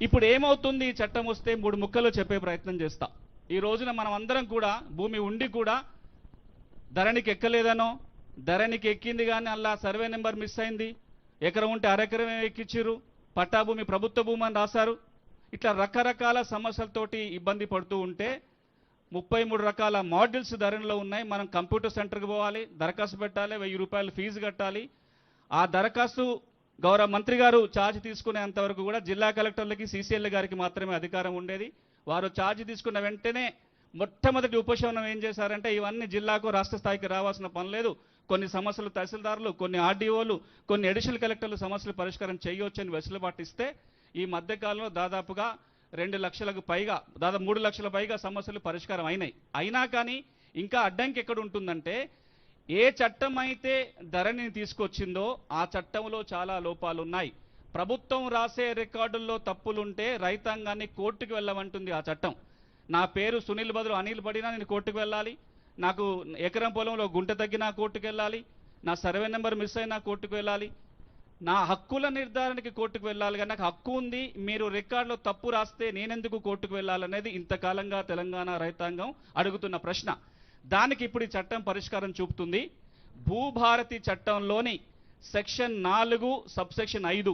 ఇప్పుడు ఏమవుతుంది ఈ చట్టం వస్తే 3 ముక్కల్లో చెప్పే ప్రయత్నం చేస్తా. ఈ రోజున మనం అందరం కూడా భూమి ఉండి కూడా ధరణికి ఎక్కలేదనో, ధరణికి ఎక్కింది కానీ అలా సర్వే నెంబర్ మిస్ అయింది, ఎకరం ఉంటే అరెకరమే ఎక్కించారు, పట్టా భూమి ప్రభుత్వ భూమి అని రాశారు. ఇట్లా రకరకాల సమస్యలతోటి ఇబ్బంది పడుతూ ఉంటే 33 రకాల మాడ్యూల్స్ ధరణిలో ఉన్నాయి. మనం కంప్యూటర్ సెంటర్కి పోవాలి, దరఖాస్తు పెట్టాలి, 1000 రూపాయలు ఫీజు కట్టాలి. ఆ దరఖాస్తు గౌరవ మంత్రి గారు ఛార్జ్ తీసుకునేంతవరకు కూడా జిల్లా కలెక్టర్లకి సీసీఎల్ గారికి మాత్రమే అధికారం ఉండేది. వారు ఛార్జ్ తీసుకున్న వెంటనే మొట్టమొదటి ఉపశమనం ఏం చేశారంటే, ఇవన్నీ జిల్లాకు రాష్ట్ర స్థాయికి రావాల్సిన పని లేదు, కొన్ని సమస్యలు తహసీల్దారులు, కొన్ని ఆర్డీఓలు, కొన్ని అడిషనల్ కలెక్టర్లు సమస్యలు పరిష్కారం చేయవచ్చని వెసులుబాటు ఇస్తే ఈ మధ్యకాలంలో దాదాపుగా 2 లక్షలకు పైగా, దాదాపు 3 లక్షల పైగా సమస్యలు పరిష్కారం అయినాయి. అయినా కానీ ఇంకా అడ్డంకి ఎక్కడ ఉంటుందంటే, ఏ చట్టం అయితే ధరణిని తీసుకొచ్చిందో ఆ చట్టంలో చాలా లోపాలు ఉన్నాయి. ప్రభుత్వం రాసే రికార్డుల్లో తప్పులుంటే రైతాంగాన్ని కోర్టుకు వెళ్ళమంటుంది ఆ చట్టం. నా పేరు సునీల్ బదులు అనిల్ పడినా నేను కోర్టుకు వెళ్ళాలి, నాకు ఎకరం పొలంలో గుంట తగ్గినా కోర్టుకు వెళ్ళాలి, నా సర్వే నెంబర్ మిస్ అయినా కోర్టుకు వెళ్ళాలి, నా హక్కుల నిర్ధారణకి కోర్టుకు వెళ్ళాలి. కానీ నాకు హక్కు ఉంది, మీరు రికార్డులో తప్పు రాస్తే నేనెందుకు కోర్టుకు వెళ్ళాలనేది ఇంతకాలంగా తెలంగాణ రైతాంగం అడుగుతున్న ప్రశ్న. దానికి ఇప్పుడు ఈ చట్టం పరిష్కారం చూపుతుంది. భూభారతి చట్టంలోని సెక్షన్ 4 సబ్సెక్షన్ 5,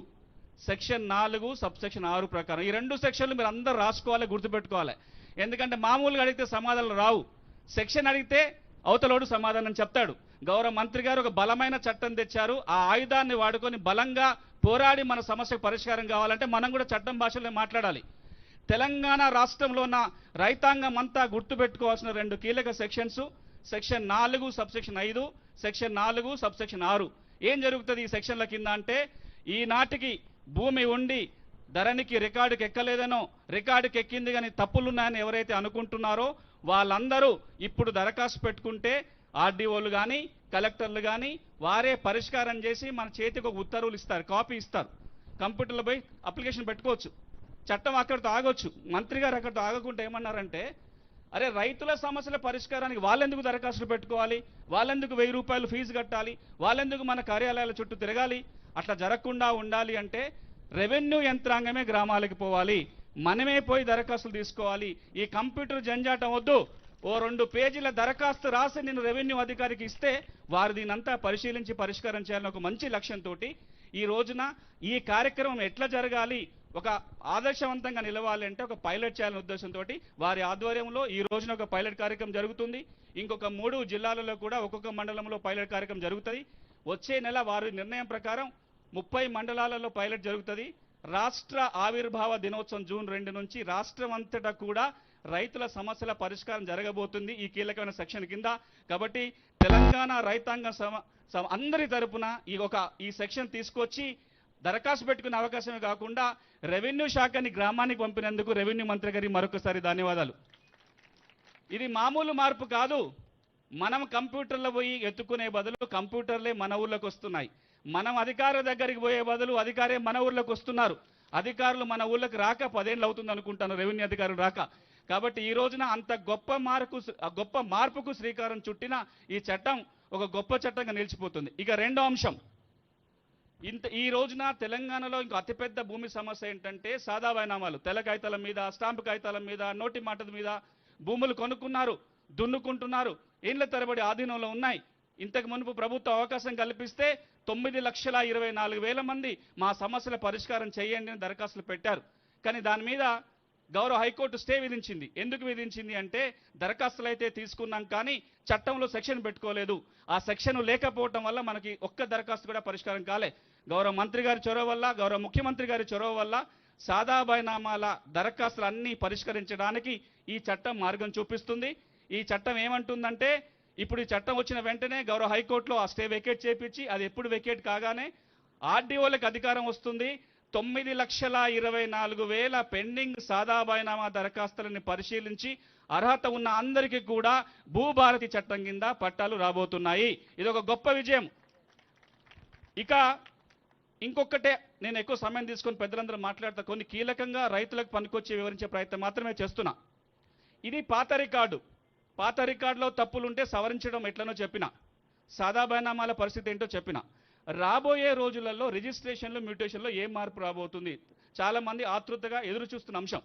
సెక్షన్ 4 సబ్సెక్షన్ 6 ప్రకారం ఈ 2 సెక్షన్లు మీరు అందరూ రాసుకోవాలి, గుర్తుపెట్టుకోవాలి. ఎందుకంటే మామూలుగా అడిగితే సమాధానాలు రావు, సెక్షన్ అడిగితే అవతలోడు సమాధానం చెప్తాడు. గౌరవ మంత్రి గారు ఒక బలమైన చట్టం తెచ్చారు, ఆ ఆయుధాన్ని వాడుకొని బలంగా పోరాడి మన సమస్యకు పరిష్కారం కావాలంటే మనం కూడా చట్టం భాషలో మాట్లాడాలి. తెలంగాణ రాష్ట్రంలో ఉన్న రైతాంగం అంతా గుర్తుపెట్టుకోవాల్సిన 2 కీలక sections, section 4 subsection 5, section 4 subsection 6. ఏం జరుగుతుంది ఈ సెక్షన్ల కింద అంటే, ఈనాటికి భూమి ఉండి ధరణికి రికార్డుకి ఎక్కలేదనో, రికార్డుకి ఎక్కింది కానీ తప్పులున్నాయని ఎవరైతే అనుకుంటున్నారో వాళ్ళందరూ ఇప్పుడు దరఖాస్తు పెట్టుకుంటే ఆర్డీఓలు కానీ కలెక్టర్లు కానీ వారే పరిష్కారం చేసి మన చేతికి ఒక ఉత్తర్వులు ఇస్తారు, కాపీ ఇస్తారు. కంప్యూటర్లో పోయి అప్లికేషన్ పెట్టుకోవచ్చు. చట్టం అక్కడితో ఆగొచ్చు. మంత్రి గారు అక్కడితో ఆగకుండా ఏమన్నారంటే, అరే రైతుల సమస్యల పరిష్కారానికి వాళ్ళెందుకు దరఖాస్తులు పెట్టుకోవాలి, వాళ్ళెందుకు 1000 రూపాయలు ఫీజు కట్టాలి, వాళ్ళెందుకు మన కార్యాలయాల చుట్టూ తిరగాలి, అట్లా జరగకుండా ఉండాలి అంటే రెవెన్యూ యంత్రాంగమే గ్రామాలకు పోవాలి, మనమే పోయి దరఖాస్తులు తీసుకోవాలి. ఈ కంప్యూటర్ జంజాటం వద్దు. ఓ 2 పేజీల దరఖాస్తు రాసి నేను రెవెన్యూ అధికారికి ఇస్తే వారు దీనంతా పరిశీలించి పరిష్కారం చేయాలని ఒక మంచి లక్ష్యంతో ఈ రోజున ఈ కార్యక్రమం ఎట్లా జరగాలి, ఒక ఆదర్శవంతంగా నిలవాలి అంటే ఒక పైలట్ చేయాలనే ఉద్దేశంతో వారి ఆధ్వర్యంలో ఈ రోజున ఒక పైలట్ కార్యక్రమం జరుగుతుంది. ఇంకొక 3 జిల్లాలలో కూడా ఒక్కొక్క మండలంలో పైలట్ కార్యక్రమం జరుగుతుంది. వచ్చే నెల వారి నిర్ణయం ప్రకారం 30 మండలాలలో పైలట్ జరుగుతుంది. రాష్ట్ర ఆవిర్భావ దినోత్సవం జూన్ 2 నుంచి రాష్ట్రం అంతటా కూడా రైతుల సమస్యల పరిష్కారం జరగబోతుంది ఈ కీలకమైన సెక్షన్ కింద. కాబట్టి తెలంగాణ రైతాంగ అందరి తరపున ఈ సెక్షన్ తీసుకొచ్చి దరఖాస్తు పెట్టుకునే అవకాశమే కాకుండా రెవెన్యూ శాఖని గ్రామానికి పంపినందుకు రెవెన్యూ మంత్రి గారికి మరొకసారి ధన్యవాదాలు. ఇది మామూలు మార్పు కాదు. మనం కంప్యూటర్లో పోయి ఎత్తుకునే బదులు కంప్యూటర్లే మన ఊర్లోకి వస్తున్నాయి. మనం అధికారుల దగ్గరికి పోయే బదులు అధికారే మన ఊర్లోకి వస్తున్నారు. అధికారులు మన ఊర్లోకి రాక 10 ఏళ్ళు అవుతుంది అనుకుంటాను, రెవెన్యూ అధికారులు రాక. కాబట్టి ఈ రోజున అంత గొప్ప మార్పుకు శ్రీకారం చుట్టిన ఈ చట్టం ఒక గొప్ప చట్టంగా నిలిచిపోతుంది. ఇక రెండో అంశం, ఈ రోజున తెలంగాణలో ఇంకో అతిపెద్ద భూమి సమస్య ఏంటంటే సాదా బైనామాలు. తెల్ల కాగితాల మీద, స్టాంపు కాగితాల మీద, నోటి మాటల మీద భూములు కొనుక్కున్నారు, దున్నుకుంటున్నారు, ఏళ్ల తరబడి ఆధీనంలో ఉన్నాయి. ఇంతకు మునుపు ప్రభుత్వం అవకాశం కల్పిస్తే 9,24,000 మంది మా సమస్యల పరిష్కారం చేయండి అని దరఖాస్తులు పెట్టారు. కానీ దాని మీద గౌరవ హైకోర్టు స్టే విధించింది. ఎందుకు విధించింది అంటే, దరఖాస్తులు అయితే తీసుకున్నాం కానీ చట్టంలో సెక్షన్ పెట్టుకోలేదు. ఆ సెక్షన్ లేకపోవటం వల్ల మనకి ఒక్క దరఖాస్తు కూడా పరిష్కారం కాలే. గౌరవ మంత్రి గారి చొరవ వల్ల, గౌరవ ముఖ్యమంత్రి గారి చొరవ వల్ల సాదా బైనామాల దరఖాస్తులు అన్నీ పరిష్కరించడానికి ఈ చట్టం మార్గం చూపిస్తుంది. ఈ చట్టం ఏమంటుందంటే, ఇప్పుడు ఈ చట్టం వచ్చిన వెంటనే గౌరవ హైకోర్టులో ఆ స్టే వెకేట్ చేపించి అది ఎప్పుడు వెకేట్ కాగానే ఆర్డీఓలకు అధికారం వస్తుంది. 9,24,000 పెండింగ్ సాదా బైనామా దరఖాస్తులను పరిశీలించి అర్హత ఉన్న అందరికీ కూడా భూభారతి చట్టం కింద పట్టాలు రాబోతున్నాయి. ఇది ఒక గొప్ప విజయం. ఇక ఇంకొకటే, నేను ఎక్కువ సమయం తీసుకొని పెద్దలందరూ మాట్లాడతా, కొన్ని కీలకంగా రైతులకు పనికొచ్చి వివరించే ప్రయత్నం మాత్రమే చేస్తున్నా. ఇది పాత రికార్డు. పాత రికార్డులో తప్పులుంటే సవరించడం ఎట్లనో చెప్పిన, సాదా బైనామాల పరిస్థితి ఏంటో చెప్పిన. రాబోయే రోజులలో రిజిస్ట్రేషన్లు, మ్యూటేషన్లో ఏం మార్పు రాబోతుంది, చాలామంది ఆతృతగా ఎదురు చూస్తున్న అంశం.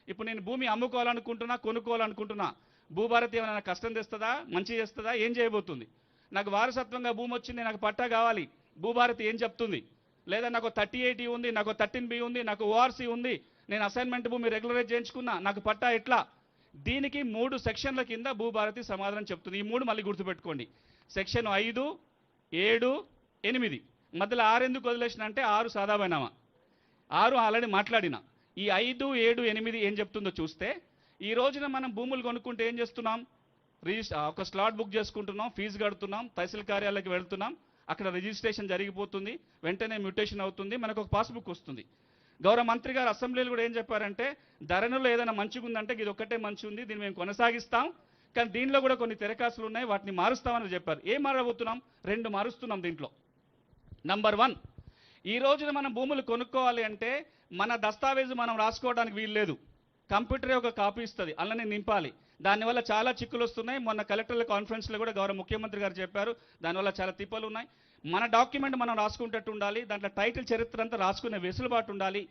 ఇప్పుడు నేను భూమి అమ్ముకోవాలనుకుంటున్నా, కొనుక్కోవాలనుకుంటున్నా, భూభారతి ఏమైనా కష్టం తెస్తుందా, మంచి చేస్తుందా, ఏం చేయబోతుంది? నాకు వారసత్వంగా భూమి వచ్చింది, నాకు పట్టా కావాలి, భూభారతి ఏం చెప్తుంది? లేదా నాకు 3080 ఉంది, నాకు 13B ఉంది, నాకు ORC ఉంది, నేను అసైన్మెంట్ భూమి రెగ్యులరైజ్ చేయించుకున్నా, నాకు పట్టా ఎట్లా? దీనికి 3 సెక్షన్ల కింద భూభారతి సమాధానం చెప్తుంది. ఈ 3 మళ్ళీ గుర్తుపెట్టుకోండి. సెక్షన్ 5, 7, 8 మధ్యలో 6 ఎందుకు వదిలేసిన అంటే 6 సాదాబైనామా, 6 ఆల్రెడీ మాట్లాడిన. ఈ 5, 7, 8 ఏం చెప్తుందో చూస్తే, ఈ రోజున మనం భూములు కొనుక్కుంటే ఏం చేస్తున్నాం? ఒక స్లాట్ బుక్ చేసుకుంటున్నాం, ఫీజు కడుతున్నాం, తహసీల్ కార్యాలయానికి వెళ్తున్నాం, అక్కడ రిజిస్ట్రేషన్ జరిగిపోతుంది, వెంటనే మ్యూటేషన్ అవుతుంది, మనకు ఒక పాస్బుక్ వస్తుంది. గౌరవ మంత్రి గారు అసెంబ్లీలో కూడా ఏం చెప్పారంటే, ధరణిలో ఏదైనా మంచిగా ఉందంటే ఇది ఒక్కటే మంచి ఉంది, దీన్ని మేము కొనసాగిస్తాం, కానీ దీనిలో కూడా కొన్ని తెరకాసులు ఉన్నాయి, వాటిని మారుస్తామని చెప్పారు. ఏం మారబోతున్నాం? 2 మారుస్తున్నాం దీంట్లో. నంబర్ 1, ఈ రోజున మనం భూములు కొనుక్కోవాలి అంటే మన దస్తావేజు మనం రాసుకోవడానికి వీలు లేదు. కంప్యూటరే ఒక కాపీ ఇస్తుంది, అలానే నింపాలి. దానివల్ల చాలా చిక్కులు వస్తున్నాయి. మొన్న కలెక్టర్ల కాన్ఫరెన్స్లో కూడా గౌరవ ముఖ్యమంత్రి గారు చెప్పారు, దానివల్ల చాలా తిప్పలు ఉన్నాయి. మన డాక్యుమెంట్ మనం రాసుకునేటట్టు ఉండాలి, దాంట్లో టైటిల్ చరిత్ర అంతా రాసుకునే వెసులుబాటు ఉండాలి.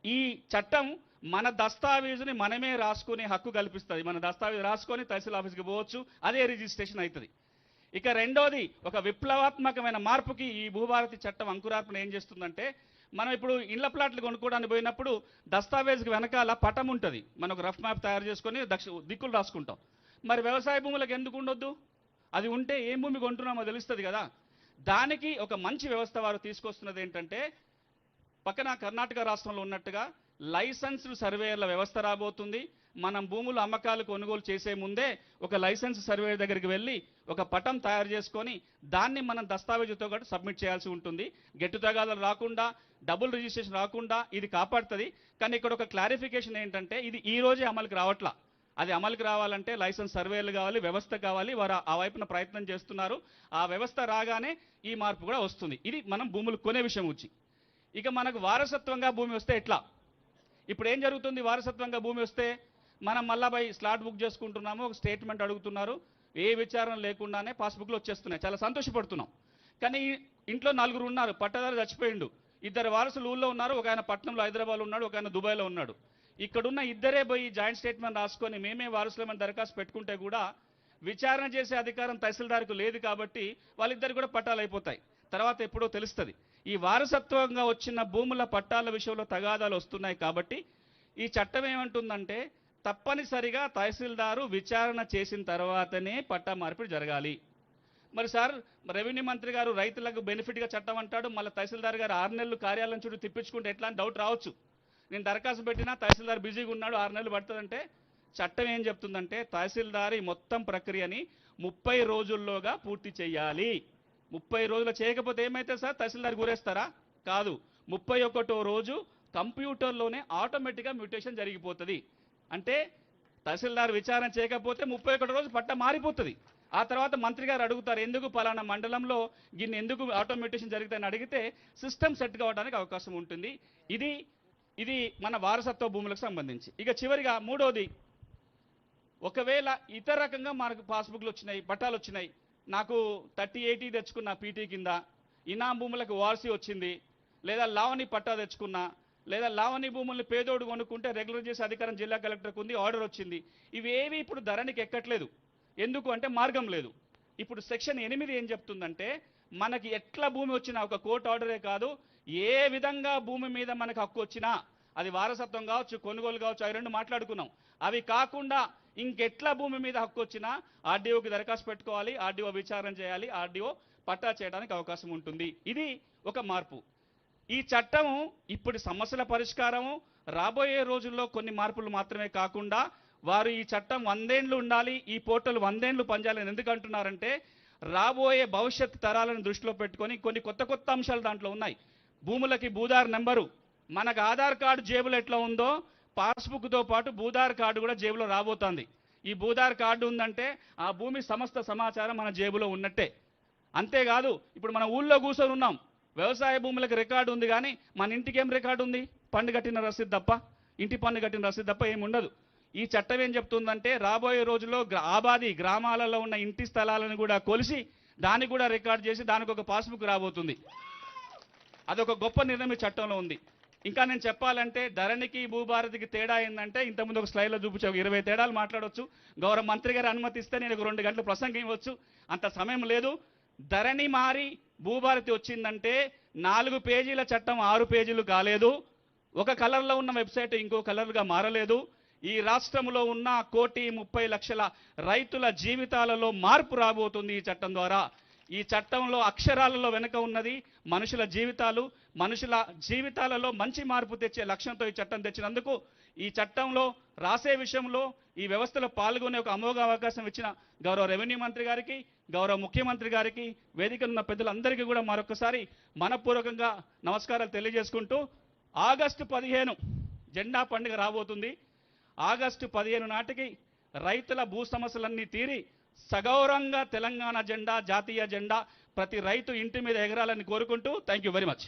ఈ చట్టం మన దస్తావేజుని మనమే రాసుకునే హక్కు కల్పిస్తుంది. మన దస్తావేజు రాసుకొని తహసీల్ ఆఫీస్కి పోవచ్చు, అదే రిజిస్ట్రేషన్ అవుతుంది. ఇక రెండోది, ఒక విప్లవాత్మకమైన మార్పుకి ఈ భూభారతి చట్టం అంకురార్పణ ఏం చేస్తుందంటే, మనం ఇప్పుడు ఇళ్ల ప్లాట్లు కొనుక్కోవడానికి పోయినప్పుడు దస్తావేజ్కి వెనకాల పటం ఉంటుంది, మనం ఒక రఫ్ మ్యాప్ తయారు చేసుకొని దిక్కులు రాసుకుంటాం. మరి వ్యవసాయ భూములకు ఎందుకు ఉండొద్దు? అది ఉంటే ఏం భూమి కొంటున్నామో తెలుస్తుంది కదా. దానికి ఒక మంచి వ్యవస్థ వారు తీసుకొస్తున్నది ఏంటంటే, పక్కన కర్ణాటక రాష్ట్రంలో ఉన్నట్టుగా లైసెన్స్డ్ సర్వేయర్ల వ్యవస్థ రాబోతుంది. మనం భూములు అమ్మకాలు కొనుగోలు చేసే ముందే ఒక లైసెన్స్ సర్వేయర్ దగ్గరికి వెళ్ళి ఒక పటం తయారు చేసుకొని దాన్ని మనం దస్తావేజుతో కూడా సబ్మిట్ చేయాల్సి ఉంటుంది. గెట్టు తగాదాలు రాకుండా, డబుల్ రిజిస్ట్రేషన్ రాకుండా ఇది కాపాడుతుంది. కానీ ఇక్కడ ఒక క్లారిఫికేషన్ ఏంటంటే, ఇది ఈ రోజే అమలుకి రావట్లా. అది అమలుకి రావాలంటే లైసెన్స్ సర్వేలు కావాలి, వ్యవస్థ కావాలి. వారు ఆ వైపున ప్రయత్నం చేస్తున్నారు. ఆ వ్యవస్థ రాగానే ఈ మార్పు కూడా వస్తుంది. ఇది మనం భూములు కొనే విషయం వచ్చి. ఇక మనకు వారసత్వంగా భూమి వస్తే ఎట్లా? ఇప్పుడు ఏం జరుగుతుంది? వారసత్వంగా భూమి వస్తే మనం మళ్ళా పోయి స్లాట్ బుక్ చేసుకుంటున్నాము, ఒక స్టేట్మెంట్ అడుగుతున్నారు, ఏ విచారణ లేకుండానే పాస్బుక్లు వచ్చేస్తున్నాయి, చాలా సంతోషపడుతున్నాం. కానీ ఇంట్లో 4 ఉన్నారు, పట్టదారు చచ్చిపోయిండు, 2 వారసులు ఊళ్ళో ఉన్నారు, ఒక ఆయన పట్టణంలో హైదరాబాద్లో ఉన్నాడు, ఒక ఆయన దుబాయ్లో ఉన్నాడు. ఇక్కడున్న ఇద్దరే పోయి జాయింట్ స్టేట్మెంట్ రాసుకొని మేమే వారసులమని దరఖాస్తు పెట్టుకుంటే కూడా విచారణ చేసే అధికారం తహసీల్దార్కు లేదు. కాబట్టి వాళ్ళిద్దరు కూడా పట్టాలు అయిపోతాయి, తర్వాత ఎప్పుడో తెలుస్తుంది. ఈ వారసత్వంగా వచ్చిన భూముల పట్టాల విషయంలో తగాదాలు వస్తున్నాయి. కాబట్టి ఈ చట్టం ఏమంటుందంటే, తప్పనిసరిగా తహసీల్దారు విచారణ చేసిన తర్వాతనే పట్టా మార్పిడి జరగాలి. మరి సార్, రెవెన్యూ మంత్రి గారు రైతులకు బెనిఫిట్గా చట్టం అంటాడు, మళ్ళీ తహసీల్దార్ గారు 6 నెలలు కార్యాలయం చుట్టూ తిప్పించుకుంటే ఎట్లా అని డౌట్ రావచ్చు. నేను దరఖాస్తు పెట్టినా తహసీల్దార్ బిజీగా ఉన్నాడు, 6 నెలలు పడుతుందంటే, చట్టం ఏం చెప్తుందంటే తహసీల్దార్ ఈ మొత్తం ప్రక్రియని 30 రోజుల్లోగా పూర్తి చేయాలి. 30 రోజులు చేయకపోతే ఏమైతే సార్, తహసీల్దార్ గురేస్తారా? కాదు, 31వ రోజు కంప్యూటర్లోనే ఆటోమేటిక్గా మ్యూటేషన్ జరిగిపోతుంది. అంటే తహసీల్దార్ విచారణ చేయకపోతే 31 రోజు పట్ట మారిపోతుంది. ఆ తర్వాత మంత్రి గారు అడుగుతారు, ఎందుకు పలానా మండలంలో గిన్ని ఎందుకు ఆటోమేటేషన్ జరుగుతాయని అడిగితే సిస్టమ్ సెట్ కావడానికి అవకాశం ఉంటుంది. ఇది మన వారసత్వ భూములకు సంబంధించి. ఇక చివరిగా మూడోది, ఒకవేళ ఇతర రకంగా మనకు పాస్బుక్లు వచ్చినాయి, పట్టాలు వచ్చినాయి, నాకు 3080 తెచ్చుకున్న పీటీ కింద, ఇనాం భూములకు ORC వచ్చింది, లేదా లావణి పట్టా తెచ్చుకున్నా, లేదా లావణి భూముల్ని పేదోడు కొనుక్కుంటే రెగ్యులర్ చేసే అధికారం జిల్లా కలెక్టర్కు ఉంది, ఆర్డర్ వచ్చింది. ఇవేవి ఇప్పుడు ధరణికి ఎక్కట్లేదు. ఎందుకు అంటే మార్గం లేదు. ఇప్పుడు సెక్షన్ 8 ఏం చెప్తుందంటే, మనకి ఎట్లా భూమి వచ్చినా, ఒక కోర్టు ఆర్డరే కాదు, ఏ విధంగా భూమి మీద మనకు హక్కు వచ్చినా, అది వారసత్వం కావచ్చు, కొనుగోలు కావచ్చు, అవి 2 మాట్లాడుకున్నాం. అవి కాకుండా ఇంకెట్లా భూమి మీద హక్కు వచ్చినా ఆర్డీఓకి దరఖాస్తు పెట్టుకోవాలి, ఆర్డీఓ విచారణ చేయాలి, ఆర్డీఓ పట్టా చేయడానికి అవకాశం ఉంటుంది. ఇది ఒక మార్పు. ఈ చట్టము ఇప్పుడు సమస్యల పరిష్కారము, రాబోయే రోజుల్లో కొన్ని మార్పులు మాత్రమే కాకుండా, వారు ఈ చట్టం 100 ఏళ్ళు ఉండాలి, ఈ పోర్టల్ 100 ఏళ్ళు పనిచేయాలని ఎందుకు అంటున్నారంటే, రాబోయే భవిష్యత్ తరాలను దృష్టిలో పెట్టుకొని కొన్ని కొత్త అంశాలు దాంట్లో ఉన్నాయి. భూములకి భూదార్ నెంబరు, మనకు ఆధార్ కార్డు జేబులో ఎట్లా ఉందో పాస్బుక్తో పాటు భూదార్ కార్డు కూడా జేబులో రాబోతుంది. ఈ భూదార్ కార్డు ఉందంటే ఆ భూమి సమస్త సమాచారం మన జేబులో ఉన్నట్టే. అంతేకాదు, ఇప్పుడు మన ఊళ్ళో కూర్చొని ఉన్నాం, వ్యవసాయ భూములకు రికార్డు ఉంది, కానీ మన ఇంటికి ఏం రికార్డు ఉంది? పన్ను కట్టిన రసీదు తప్ప, ఇంటి పన్ను కట్టిన రసీదు తప్ప ఏమి ఉండదు. ఈ చట్టం ఏం చెప్తుందంటే, రాబోయే రోజుల్లో ఆబాది గ్రామాలలో ఉన్న ఇంటి స్థలాలను కూడా కొలిసి దాన్ని కూడా రికార్డు చేసి దానికి ఒక పాస్బుక్ రాబోతుంది. అదొక గొప్ప నిర్ణయం ఈ చట్టంలో ఉంది. ఇంకా నేను చెప్పాలంటే ధరణికి భూభారతికి తేడా ఏంటంటే ఇంతకుముందు ఒక స్లైడ్లో చూపించా 20 తేడాలు మాట్లాడవచ్చు. గౌరవ మంత్రి గారు అనుమతిస్తే నేను ఒక 2 గంటలు ప్రసంగం ఇవ్వచ్చు, అంత సమయం లేదు. ధరణి మారి భూభారతి వచ్చిందంటే 4 పేజీల చట్టం 6 పేజీలు కాలేదు. ఒక కలర్లో ఉన్న వెబ్సైట్ ఇంకో కలర్గా మారలేదు. ఈ రాష్ట్రంలో ఉన్న 1,30,00,000 రైతుల జీవితాలలో మార్పు రాబోతుంది ఈ చట్టం ద్వారా. ఈ చట్టంలో అక్షరాలలో వెనుక ఉన్నది మనుషుల జీవితాలు. మనుషుల జీవితాలలో మంచి మార్పు తెచ్చే లక్ష్యంతో ఈ చట్టం తెచ్చినందుకు, ఈ చట్టంలో రాసే విషయంలో ఈ వ్యవస్థలో పాల్గొనే ఒక అమోఘ అవకాశం ఇచ్చిన గౌరవ రెవెన్యూ మంత్రి గారికి, గౌరవ ముఖ్యమంత్రి గారికి, వేదిక ఉన్న పెద్దలందరికీ కూడా మరొకసారి మనపూర్వకంగా నమస్కారాలు తెలియజేసుకుంటూ, ఆగస్టు 15 జెండా పండుగ రాబోతుంది. ఆగస్టు 15 నాటికి రైతుల భూ సమస్యలన్నీ తీరి సగౌరవంగా తెలంగాణ జెండా, జాతీయ జెండా ప్రతి రైతు ఇంటి మీద ఎగరాలని కోరుకుంటూ థ్యాంక్ యూ వెరీ మచ్.